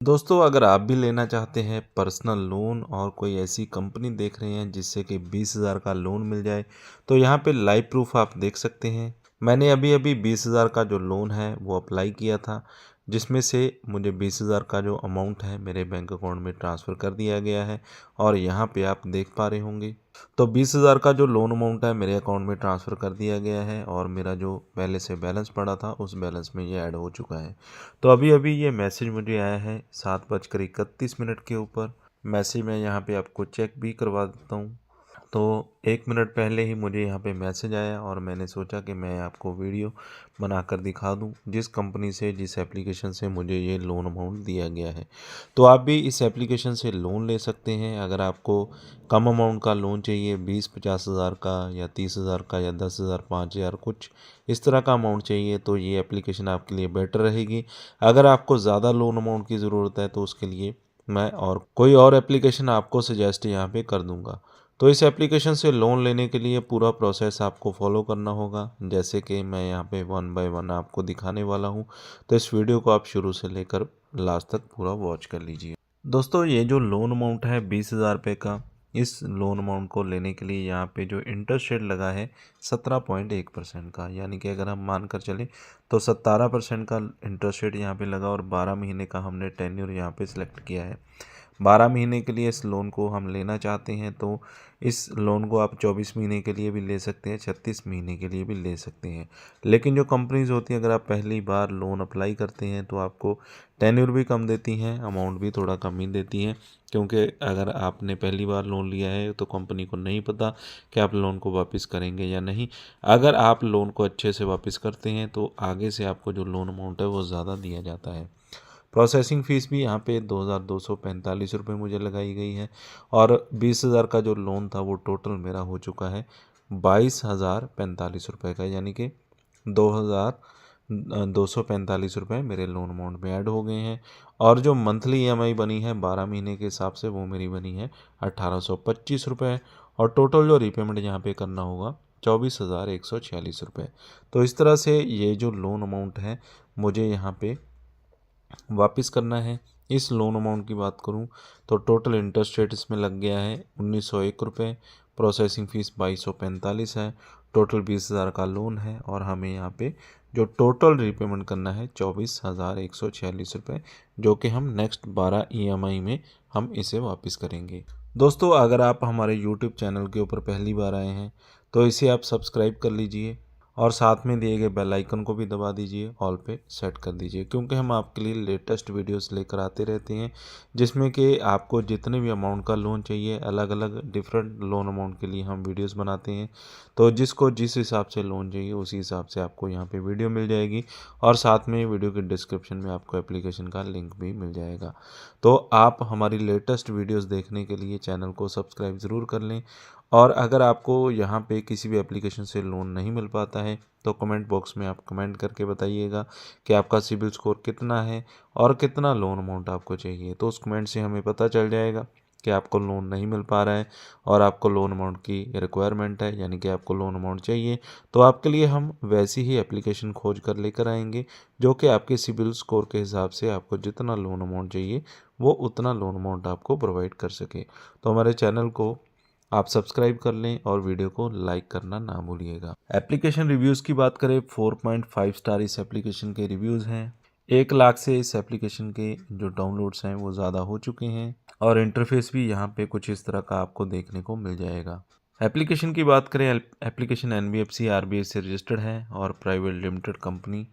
दोस्तों, अगर आप भी लेना चाहते हैं पर्सनल लोन और कोई ऐसी कंपनी देख रहे हैं जिससे कि 20,000 का लोन मिल जाए, तो यहाँ पे लाइव प्रूफ आप देख सकते हैं। मैंने अभी अभी 20,000 का जो लोन है वो अप्लाई किया था, जिसमें से मुझे 20,000 का जो अमाउंट है मेरे बैंक अकाउंट में ट्रांसफ़र कर दिया गया है। और यहाँ पे आप देख पा रहे होंगे, तो 20,000 का जो लोन अमाउंट है मेरे अकाउंट में ट्रांसफ़र कर दिया गया है और मेरा जो पहले से बैलेंस पड़ा था उस बैलेंस में ये ऐड हो चुका है। तो अभी अभी ये मैसेज मुझे आया है 7:31 के ऊपर। मैसेज मैं यहाँ पे आपको चेक भी करवा देता हूँ। तो 1 मिनट पहले ही मुझे यहाँ पे मैसेज आया और मैंने सोचा कि मैं आपको वीडियो बनाकर दिखा दूँ जिस कंपनी से, जिस एप्लीकेशन से मुझे ये लोन अमाउंट दिया गया है। तो आप भी इस एप्लीकेशन से लोन ले सकते हैं। अगर आपको कम अमाउंट का लोन चाहिए, 20-50 हज़ार का या 30,000 का या 10,000, 5,000, कुछ इस तरह का अमाउंट चाहिए, तो ये एप्लीकेशन आपके लिए बेटर रहेगी। अगर आपको ज़्यादा लोन अमाउंट की ज़रूरत है तो उसके लिए मैं और कोई और एप्लीकेशन आपको सजेस्ट यहाँ पे कर दूँगा। तो इस एप्लीकेशन से लोन लेने के लिए पूरा प्रोसेस आपको फॉलो करना होगा, जैसे कि मैं यहाँ पे 1 बाय 1 आपको दिखाने वाला हूँ। तो इस वीडियो को आप शुरू से लेकर लास्ट तक पूरा वॉच कर लीजिए। दोस्तों, ये जो लोन अमाउंट है 20,000 रुपये का, इस लोन अमाउंट को लेने के लिए यहाँ पे जो इंटरेस्ट रेट लगा है 17.1% का, यानी कि अगर हम मान कर चलें तो 17% का इंटरेस्ट रेट यहाँ पे लगा और 12 महीने का हमने टेन्योर यहाँ पे सिलेक्ट किया है। 12 महीने के लिए इस लोन को हम लेना चाहते हैं, तो इस लोन को आप 24 महीने के लिए भी ले सकते हैं, 36 महीने के लिए भी ले सकते हैं। लेकिन जो कंपनीज़ होती हैं, अगर आप पहली बार लोन अप्लाई करते हैं तो आपको टेन्योर भी कम देती हैं, अमाउंट भी थोड़ा कम ही देती हैं, क्योंकि अगर आपने पहली बार लोन लिया है तो कंपनी को नहीं पता कि आप लोन को वापस करेंगे या नहीं। अगर आप लोन को अच्छे से वापस करते हैं तो आगे से आपको जो लोन अमाउंट है वो ज़्यादा दिया जाता है। प्रोसेसिंग फ़ीस भी यहाँ पे 2,245 रुपये मुझे लगाई गई है और 20,000 का जो लोन था वो टोटल मेरा हो चुका है 22,045 रुपये का, यानी कि 2,245 रुपये मेरे लोन अमाउंट में ऐड हो गए हैं। और जो मंथली ईएमआई बनी है 12 महीने के हिसाब से, वो मेरी बनी है 1,825 रुपये और टोटल जो रीपेमेंट यहाँ पे करना होगा 24,146 रुपये। तो इस तरह से ये जो लोन अमाउंट है मुझे यहाँ पे वापस करना है। इस लोन अमाउंट की बात करूं तो टोटल इंटरेस्ट रेट इसमें लग गया है 1,901 रुपये, प्रोसेसिंग फ़ीस 2,245 है, टोटल 20,000 का लोन है और हमें यहाँ पे जो टोटल रीपेमेंट करना है 24,146 रुपये, जो कि हम नेक्स्ट 12 ईएमआई में हम इसे वापस करेंगे। दोस्तों, अगर आप हमारे यूट्यूब चैनल के ऊपर पहली बार आए हैं तो इसे आप सब्सक्राइब कर लीजिए और साथ में दिए गए बेल आइकन को भी दबा दीजिए, ऑल पे सेट कर दीजिए, क्योंकि हम आपके लिए लेटेस्ट वीडियोस लेकर आते रहते हैं जिसमें कि आपको जितने भी अमाउंट का लोन चाहिए, अलग अलग डिफरेंट लोन अमाउंट के लिए हम वीडियोस बनाते हैं। तो जिसको जिस हिसाब से लोन चाहिए उसी हिसाब से आपको यहाँ पे वीडियो मिल जाएगी और साथ में वीडियो के डिस्क्रिप्शन में आपको एप्लीकेशन का लिंक भी मिल जाएगा। तो आप हमारी लेटेस्ट वीडियोज़ देखने के लिए चैनल को सब्सक्राइब ज़रूर कर लें। और अगर आपको यहाँ पे किसी भी एप्लीकेशन से लोन नहीं मिल पाता है तो कमेंट बॉक्स में आप कमेंट करके बताइएगा कि आपका सिबिल स्कोर कितना है और कितना लोन अमाउंट आपको चाहिए। तो उस कमेंट से हमें पता चल जाएगा कि आपको लोन नहीं मिल पा रहा है और आपको लोन अमाउंट की रिक्वायरमेंट है, यानी कि आपको लोन अमाउंट चाहिए। तो आपके लिए हम वैसी ही एप्लीकेशन खोज कर लेकर आएंगे जो कि आपके सिबिल स्कोर के हिसाब से आपको जितना लोन अमाउंट चाहिए वो उतना लोन अमाउंट आपको प्रोवाइड कर सके। तो हमारे चैनल को आप सब्सक्राइब कर लें और वीडियो को लाइक करना ना भूलिएगा। एप्लीकेशन रिव्यूज़ की बात करें, 4.5 स्टार इस एप्लीकेशन के रिव्यूज़ हैं। 1 लाख से इस एप्लीकेशन के जो डाउनलोड्स हैं वो ज़्यादा हो चुके हैं और इंटरफेस भी यहाँ पे कुछ इस तरह का आपको देखने को मिल जाएगा। एप्लीकेशन की बात करें, एप्लीकेशन एनबीएफसी आरबीआई से रजिस्टर्ड है और प्राइवेट लिमिटेड कंपनी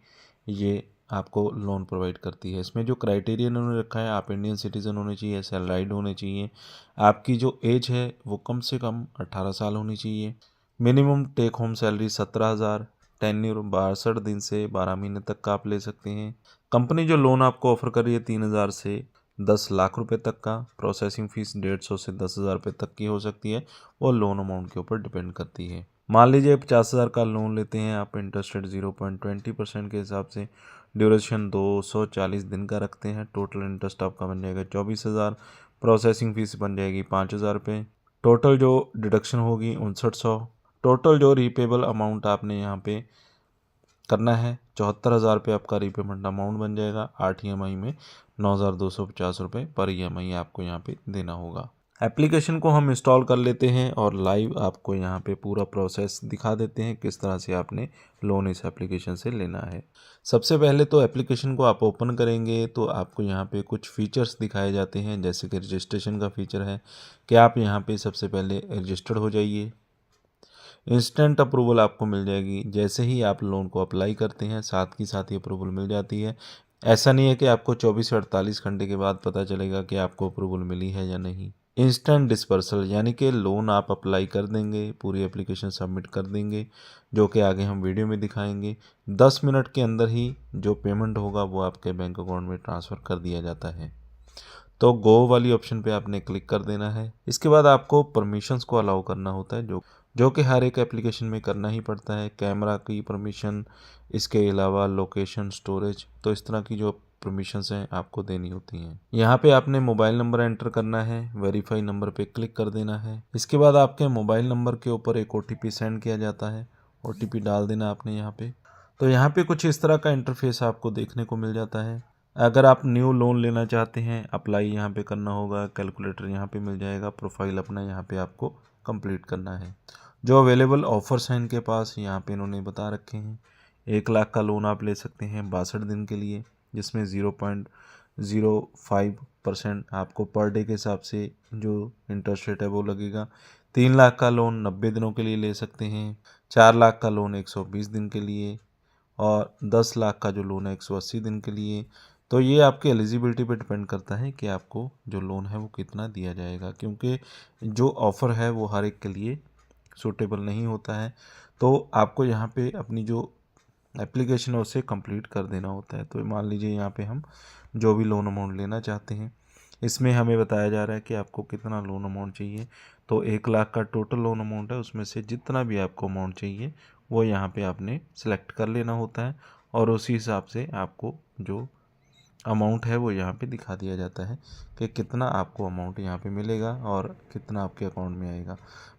ये आपको लोन प्रोवाइड करती है। इसमें जो क्राइटेरिया उन्होंने रखा है, आप इंडियन सिटीज़न होने चाहिए, सैलराइड होने चाहिए, आपकी जो एज है वो कम से कम 18 साल होनी चाहिए, minimum take home salary 17,000, tenure 62 दिन से 12 महीने तक का आप ले सकते हैं। कंपनी जो लोन आपको ऑफर कर रही है 3,000 से 10 लाख रुपए तक का, प्रोसेसिंग फ़ीस 150 से 10,000 रुपये तक की हो सकती है, वो लोन अमाउंट के ऊपर डिपेंड करती है। मान लीजिए 50,000 का लोन लेते हैं आप, इंटरेस्ट रेट 0.20% के हिसाब से, ड्यूरेशन 240 दिन का रखते हैं, टोटल इंटरेस्ट आपका बन जाएगा 24,000, प्रोसेसिंग फ़ीस बन जाएगी 5,000 रुपये, टोटल जो डिडक्शन होगी 6,900, टोटल जो रीपेबल अमाउंट आपने यहाँ पे करना है। 74,000 रुपये आपका रीपेमेंट अमाउंट बन जाएगा। 8 EMI में 9,250 रुपये पर EMI आपको यहाँ पे देना होगा। एप्लीकेशन को हम इंस्टॉल कर लेते हैं और लाइव आपको यहाँ पे पूरा प्रोसेस दिखा देते हैं किस तरह से आपने लोन इस एप्लीकेशन से लेना है। सबसे पहले तो एप्लीकेशन को आप ओपन करेंगे तो आपको यहाँ पे कुछ फीचर्स दिखाए जाते हैं, जैसे कि रजिस्ट्रेशन का फीचर है कि आप यहाँ पे सबसे पहले रजिस्टर्ड हो जाइए। इंस्टेंट अप्रूवल आपको मिल जाएगी, जैसे ही आप लोन को अप्लाई करते हैं साथ ही साथ ही अप्रूवल मिल जाती है। ऐसा नहीं है कि आपको 24 से 48 घंटे के बाद पता चलेगा कि आपको अप्रूवल मिली है या नहीं। इंस्टेंट डिस्पर्सल यानी कि लोन आप अप्लाई कर देंगे, पूरी एप्लीकेशन सबमिट कर देंगे, जो कि आगे हम वीडियो में दिखाएंगे। 10 मिनट के अंदर ही जो पेमेंट होगा वो आपके बैंक अकाउंट में ट्रांसफ़र कर दिया जाता है। तो गो वाली ऑप्शन पे आपने क्लिक कर देना है। इसके बाद आपको परमिशंस को अलाउ करना होता है, जो कि हर एक एप्लीकेशन में करना ही पड़ता है। कैमरा की परमिशन, इसके अलावा लोकेशन, स्टोरेज, तो इस तरह की जो परमिशंस हैं आपको देनी होती हैं। यहाँ पे आपने मोबाइल नंबर एंटर करना है, वेरीफाई नंबर पे क्लिक कर देना है। इसके बाद आपके मोबाइल नंबर के ऊपर एक OTP सेंड किया जाता है, OTP डाल देना आपने यहाँ पे। तो यहाँ पे कुछ इस तरह का इंटरफेस आपको देखने को मिल जाता है। अगर आप न्यू लोन लेना चाहते हैं, अप्लाई यहाँ पे करना होगा, कैलकुलेटर यहाँ पे मिल जाएगा, प्रोफाइल अपना यहाँ पे आपको कंप्लीट करना है। जो अवेलेबल ऑफर्स हैं इनके पास यहाँ पे इन्होंने बता रखे हैं। 1 लाख का लोन आप ले सकते हैं 62 दिन के लिए, जिसमें 0.05% आपको पर डे के हिसाब से जो इंटरेस्ट रेट है वो लगेगा। 3 लाख का लोन 90 दिनों के लिए ले सकते हैं। 4 लाख का लोन 120 दिन के लिए, और 10 लाख का जो लोन है 180 दिन के लिए। तो ये आपकी एलिजिबिलिटी पे डिपेंड करता है कि आपको जो लोन है वो कितना दिया जाएगा, क्योंकि जो ऑफ़र है वो हर एक के लिए सूटेबल नहीं होता है। तो आपको यहाँ पे अपनी जो एप्लीकेशन है उसे कंप्लीट कर देना होता है। तो मान लीजिए यहाँ पे हम जो भी लोन अमाउंट लेना चाहते हैं, इसमें हमें बताया जा रहा है कि आपको कितना लोन अमाउंट चाहिए। तो 1 लाख का टोटल लोन अमाउंट है, उसमें से जितना भी आपको अमाउंट चाहिए वो यहाँ पे आपने सेलेक्ट कर लेना होता है, और उसी हिसाब से आपको जो अमाउंट है वो यहाँ पे दिखा दिया जाता है कि कितना आपको अमाउंट यहाँ पे मिलेगा और कितना आपके अकाउंट में आएगा।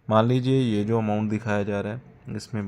मान लीजिए ये जो अमाउंट दिखाया जा रहा है इसमें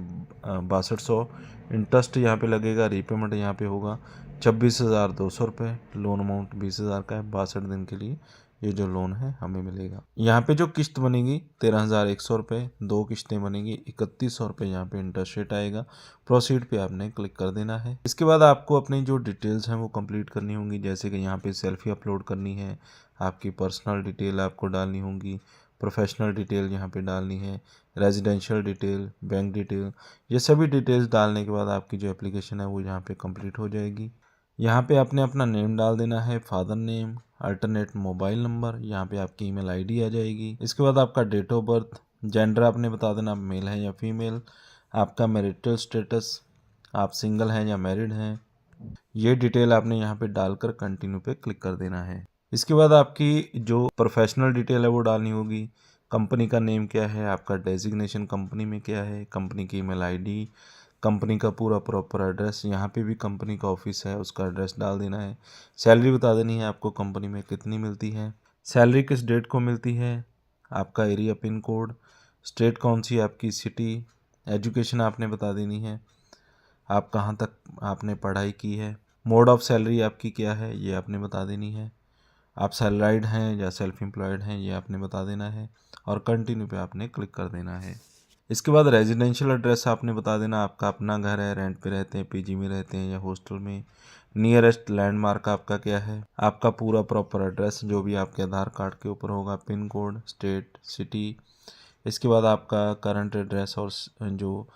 6200 इंटरेस्ट यहाँ पे लगेगा, रीपेमेंट यहाँ पे होगा 26,200 रुपये। लोन अमाउंट 20,000 का है, 62 दिन के लिए ये जो लोन है हमें मिलेगा। यहाँ पे जो किस्त बनेगी 13,100 रुपये, 2 किस्तें बनेगी 3100 रुपये, यहाँ पे इंटरेस्ट रेट आएगा। प्रोसीड पे आपने क्लिक कर देना है। इसके बाद आपको अपनी जो डिटेल्स हैं वो कंप्लीट करनी होंगी, जैसे कि यहाँ पे सेल्फी अपलोड करनी है, आपकी पर्सनल डिटेल आपको डालनी होंगी, प्रोफेशनल डिटेल यहाँ पे डालनी है, रेजिडेंशियल डिटेल, बैंक डिटेल, ये सभी डिटेल्स डालने के बाद आपकी जो एप्लीकेशन है वो यहाँ पे कंप्लीट हो जाएगी। यहाँ पे आपने अपना नेम डाल देना है, father name, alternate mobile number, यहाँ पे आपकी ईमेल आईडी आ जाएगी। इसके बाद आपका डेट ऑफ बर्थ, जेंडर आपने बता देना आप मेल है या फीमेल, आपका मैरिटल स्टेटस, आप सिंगल हैं या मैरिड हैं, ये डिटेल आपने यहाँ पे डालकर कंटिन्यू पे क्लिक कर देना है। इसके बाद आपकी जो प्रोफेशनल डिटेल है वो डालनी होगी। कंपनी का नेम क्या है, आपका डेजिग्नेशन कंपनी में क्या है, कंपनी की ईमेल आईडी, कंपनी का पूरा प्रॉपर एड्रेस, यहाँ पे भी कंपनी का ऑफिस है उसका एड्रेस डाल देना है। सैलरी बता देनी है आपको कंपनी में कितनी मिलती है, सैलरी किस डेट को मिलती है, आपका एरिया पिन कोड, स्टेट कौन सी आपकी सिटी, एजुकेशन आपने बता देनी है, आप कहाँ तक आपने पढ़ाई की है, मोड ऑफ सैलरी आपकी क्या है ये आपने बता देनी है, आप सैलराइड हैं या सेल्फ एम्प्लॉयड हैं ये आपने बता देना है, और कंटिन्यू पे आपने क्लिक कर देना है। इसके बाद रेजिडेंशियल एड्रेस आपने बता देना, आपका अपना घर है, रेंट पे रहते हैं, पीजी में रहते हैं या हॉस्टल में, नियरेस्ट लैंडमार्क आपका क्या है, आपका पूरा प्रॉपर एड्रेस जो भी आपके आधार कार्ड के ऊपर होगा, पिन कोड, स्टेट, सिटी। इसके बाद आपका करंट एड्रेस और जो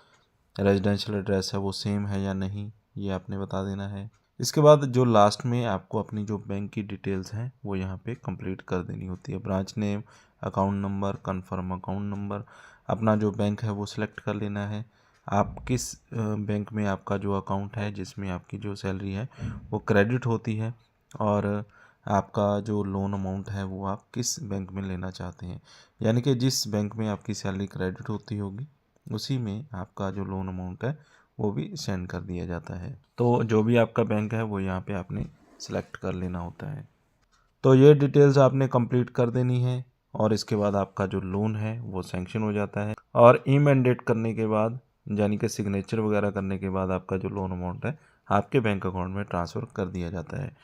रेजिडेंशियल एड्रेस है वो सेम है या नहीं ये आपने बता देना है। इसके बाद जो लास्ट में आपको अपनी जो बैंक की डिटेल्स हैं वो यहाँ पे कंप्लीट कर देनी होती है। Branch name, account number, confirm account number, अपना जो बैंक है वो सिलेक्ट कर लेना है। आप किस बैंक में आपका जो अकाउंट है जिसमें आपकी जो सैलरी है वो क्रेडिट होती है, और आपका जो लोन अमाउंट है वो आप किस बैंक में लेना चाहते हैं, यानी कि जिस बैंक में आपकी सैलरी क्रेडिट होती होगी उसी में आपका जो लोन अमाउंट है वो भी सेंड कर दिया जाता है। तो जो भी आपका बैंक है वो यहाँ पे आपने सेलेक्ट कर लेना होता है। तो ये डिटेल्स आपने कंप्लीट कर देनी है, और इसके बाद आपका जो लोन है वो सैंक्शन हो जाता है, और ई मैंडेट करने के बाद यानी कि सिग्नेचर वगैरह करने के बाद आपका जो लोन अमाउंट है आपके बैंक अकाउंट में ट्रांसफ़र कर दिया जाता है।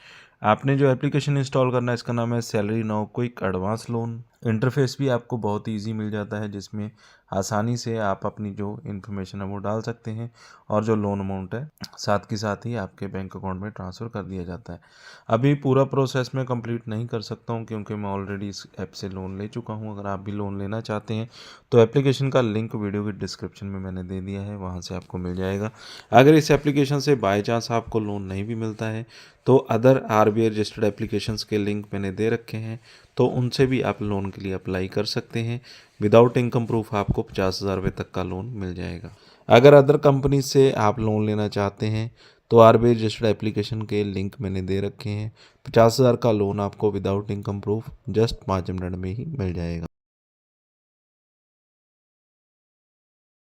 आपने जो एप्लीकेशन इंस्टॉल करना है इसका नाम है salary now quick advance loan. Interface भी आपको बहुत ईजी मिल जाता है, जिसमें आसानी से आप अपनी जो इन्फॉर्मेशन है वो डाल सकते हैं और जो लोन अमाउंट है साथ के साथ ही आपके बैंक अकाउंट में ट्रांसफ़र कर दिया जाता है। अभी पूरा प्रोसेस मैं कंप्लीट नहीं कर सकता हूँ क्योंकि मैं ऑलरेडी इस ऐप से लोन ले चुका हूँ। अगर आप भी लोन लेना चाहते हैं तो एप्लीकेशन का लिंक वीडियो के डिस्क्रिप्शन में मैंने दे दिया है, वहाँ से आपको मिल जाएगा। अगर इस एप्लीकेशन से बाय चांस आपको लोन नहीं भी मिलता है तो अदर RBI रजिस्टर्ड एप्लीकेशंस के लिंक मैंने दे रखे हैं, तो उनसे भी आप लोन के लिए अप्लाई कर सकते हैं। विदाउट इनकम प्रूफ आपको 50,000 रुपये तक का लोन मिल जाएगा। अगर अदर कंपनी से आप लोन लेना चाहते हैं तो RBI रजिस्टर्ड एप्लीकेशन के लिंक मैंने दे रखे हैं। 50,000 का लोन आपको without income proof just 5 minute में ही मिल जाएगा।